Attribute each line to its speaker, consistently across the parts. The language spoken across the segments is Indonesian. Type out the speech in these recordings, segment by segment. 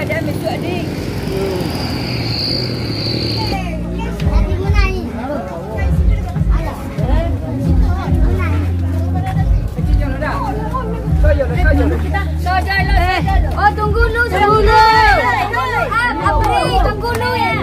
Speaker 1: ada besok adik.
Speaker 2: Oh tunggu dulu. Apri tunggu dulu ya.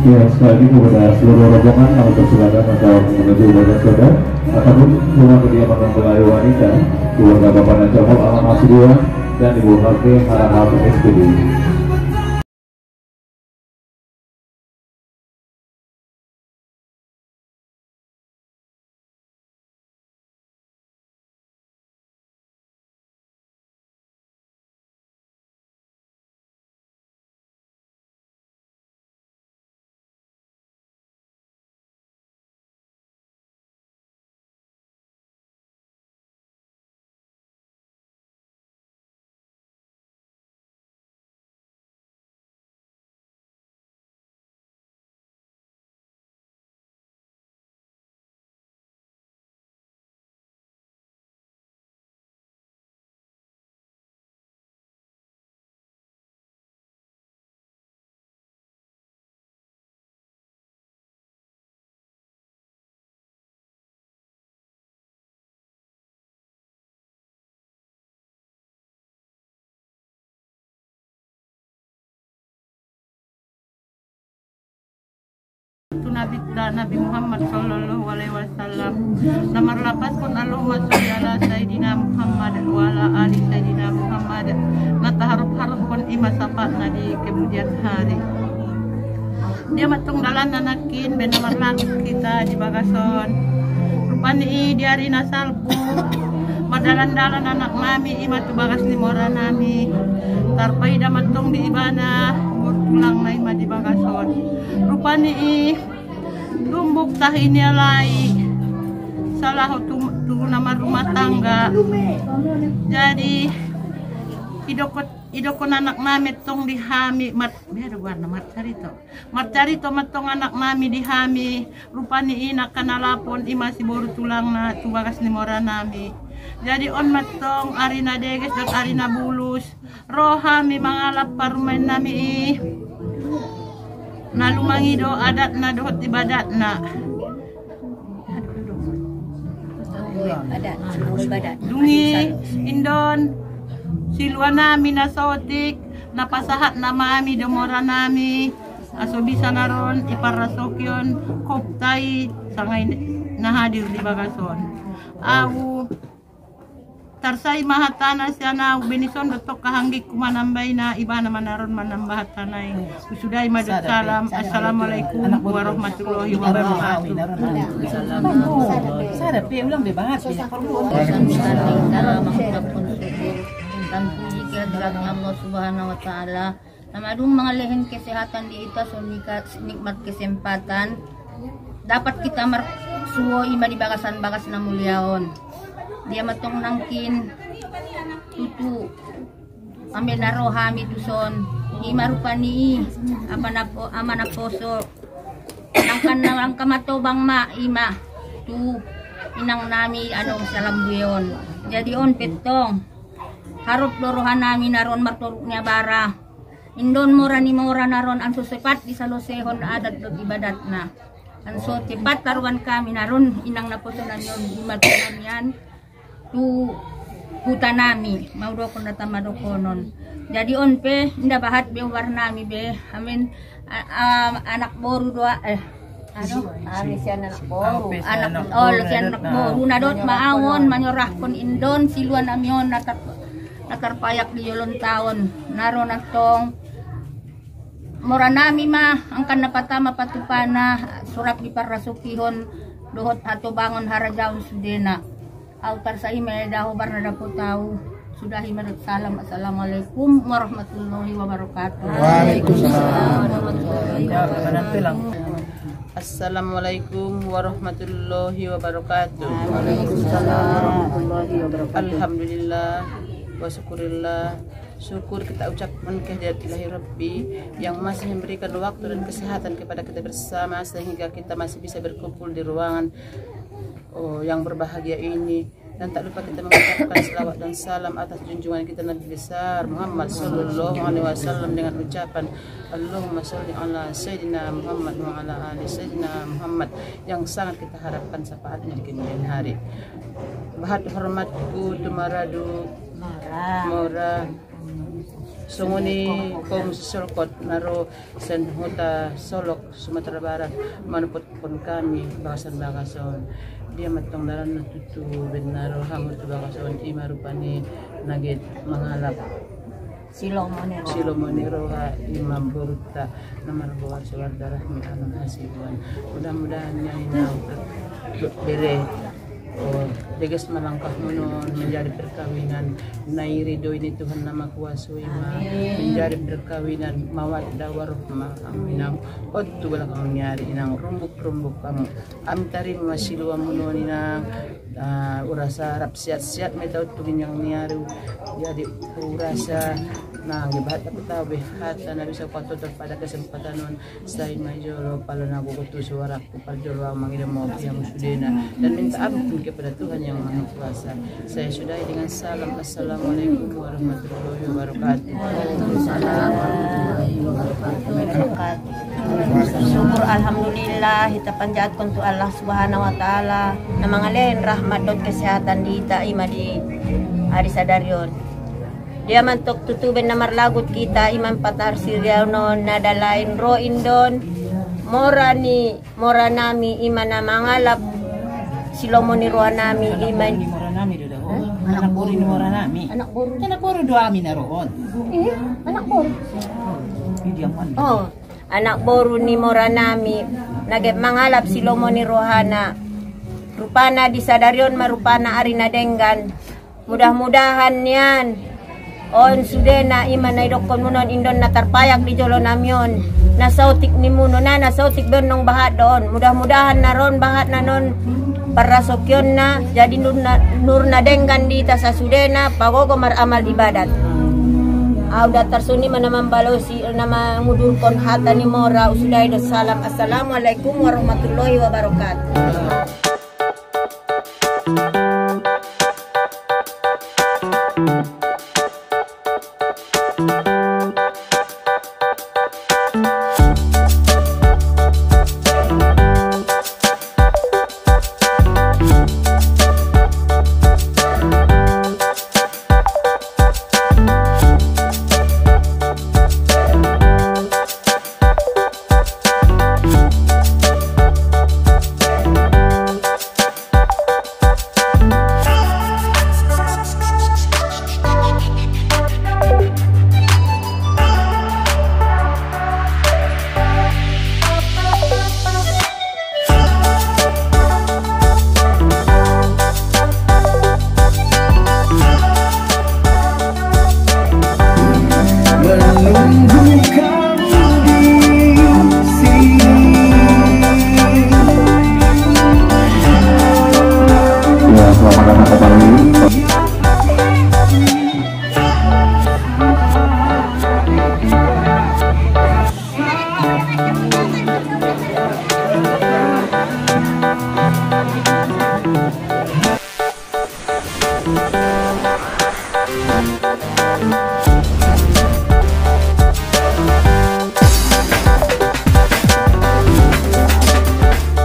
Speaker 3: Ya, sekali lagi kepada seluruh rombongan yang bersilakan atau menuju ibadah saudara ataupun rumah kediaman mempelai wanita keluarga Bapak Najamul Alam Asidia dan Ibu Harti Harahap SPD.
Speaker 4: Nabi Muhammad sallallahu alaihi wasallam. Nomor lapas pun Allahumma sholli ala Sayyidina Muhammad wa ala ali Sayyidina Muhammad. Nata harap-harap pun ima sapatna di kemudian hari. Dia matung dalan nanakin benamar langit kita di Bagason. Rupani di hari nasalbu. Madalan-dalan anak nami ima tu bagas ni mora nami. Tarpai da matung di ibana pulang na ima di Bagason. Rupani tumbuk tahini alai salah tu nama rumah tangga. Jadi idokon anak mami tong dihami mat carito matong anak mami dihami rupani ina kanalapon imasi boru tulang na tubagas ni mora nami. Jadi on matong arina deges dan arina bulus rohami mangalap parumain nami na lumangido adat na dohot ibadat na dungi indon silwa nami na sotik napasahat na mami domora nami aso bisa naron iparasokyon koptai sangay nahadir di Bagason awu tarsay mahatana siya na benison dotok kahanggik kumanambay na iba naman naron manambahatanay usuday madut salam assalamualaikum warahmatullahi wabarakatuh.
Speaker 1: Sada pe ulang be banget ya.
Speaker 2: Dan puji kehadirat Allah Subhanahu wa taala. Namadung mga lehen kesehatan di ita so nikmat kesempatan dapat kita mersuo ima di bagasan-bagas na mulyaon. Dia matong nangkin tutu ambil naro hami tuson ima rupani amana poso nangkan nang kamato bang ma ima tu inang nami anong salam buyon. Jadi on petong harap lorohan nami naron martoruknya bara indon mora naron anso sepat di salosehon adat dot ibadat na anso tepat taruan kami naron inang naposonan yon imatunan yan tu hutanami mau dokon data madokonon. Jadi on pe nda bahat be warnami be amin anak boru doa anak boru nadot maawon manyorahkon indon siluan amion natar payak di yolon taon naron atong moranami mah angkan napatama patupana surap di parasukihon dohot ato bangon harajaon sudena autar sa ime daho barna dapo tau sudah imadat salam assalamualaikum warahmatullahi wabarakatuh.
Speaker 1: Waalaikumsalam.
Speaker 4: Assalamualaikum warahmatullahi wabarakatuh.
Speaker 1: Waalaikumsalam warahmatullahi wabarakatuh.
Speaker 4: Alhamdulillah wa syukurillah Syukur kita ucapkan kehadirat ilahi Rabbi yang masih memberikan waktu dan kesehatan kepada kita bersama sehingga kita masih bisa berkumpul di ruangan yang berbahagia ini. Dan tak lupa kita mengucapkan selawat dan salam atas junjungan kita Nabi besar Muhammad Sallallahu Alaihi Wasallam dengan ucapan Allahumma sholli ala Sayyidina Muhammad wa ala ali Sayyidina Muhammad yang sangat kita harapkan syafaatnya di kemudian hari. Bahat hormatku tumaradu mora sunguni kaum Solkot naro senhuta Solok Sumatera Barat manuput pun kami bakasan dia matong daran natutu benaro hamur tu bakasan imarupani nagit mangalap Silomonero ha imam buruta namar bawar sewar darah mi anang hasilan mudah-mudahan nyai bere deges melangkah menon menjadi perkawinan nairido ini Tuhan nama kuasa ima menjadi perkawinan mawaddah warahmah aminam otu belakang nyari inang rumbuk kamu amtari masilu menon inang urasa harap siat-siat metau tugin yang niaru jadi urasa nah gibahat aku tahu behata na bisa patutur pada kesempatan non saya majolo palon aku kutu suara aku pajolo mangirim mau yang sudena dan minta ampun kepada Tuhan yang Maha Kuasa. Saya sudahi dengan salam assalamualaikum warahmatullahi wabarakatuh.
Speaker 2: Syukur alhamdulillah kita panjatkan tu Allah Subhanahu wa taala na mangalen rahmat dan kesehatan di ita ima di hari sadarion. Dia mantok tutuben namar lagut kita iman patar siriaunon nadalain ro indon mora nami iman na mangalap silomoni roa nami iman
Speaker 1: anak buru ni mora nami anak buru doa amin naroon
Speaker 2: anak buru anak buru ni mora nami nagep mangalap silomoni rohana rupana di sadarion marupana arina denggan mudah-mudahan yan on sudena iman na idokon munon indon na tarpayak di jolo namyon nasautik ni muno na nasautik bernong bahat doon mudah-mudahan naron bahat na non parasokyon na jadi nur na denggan di sa sudena pagogo maramal ibadat datar suni manaman balosi nama ngudulkon hata ni mora usuday do salam assalamualaikum warahmatullahi wabarakatuh.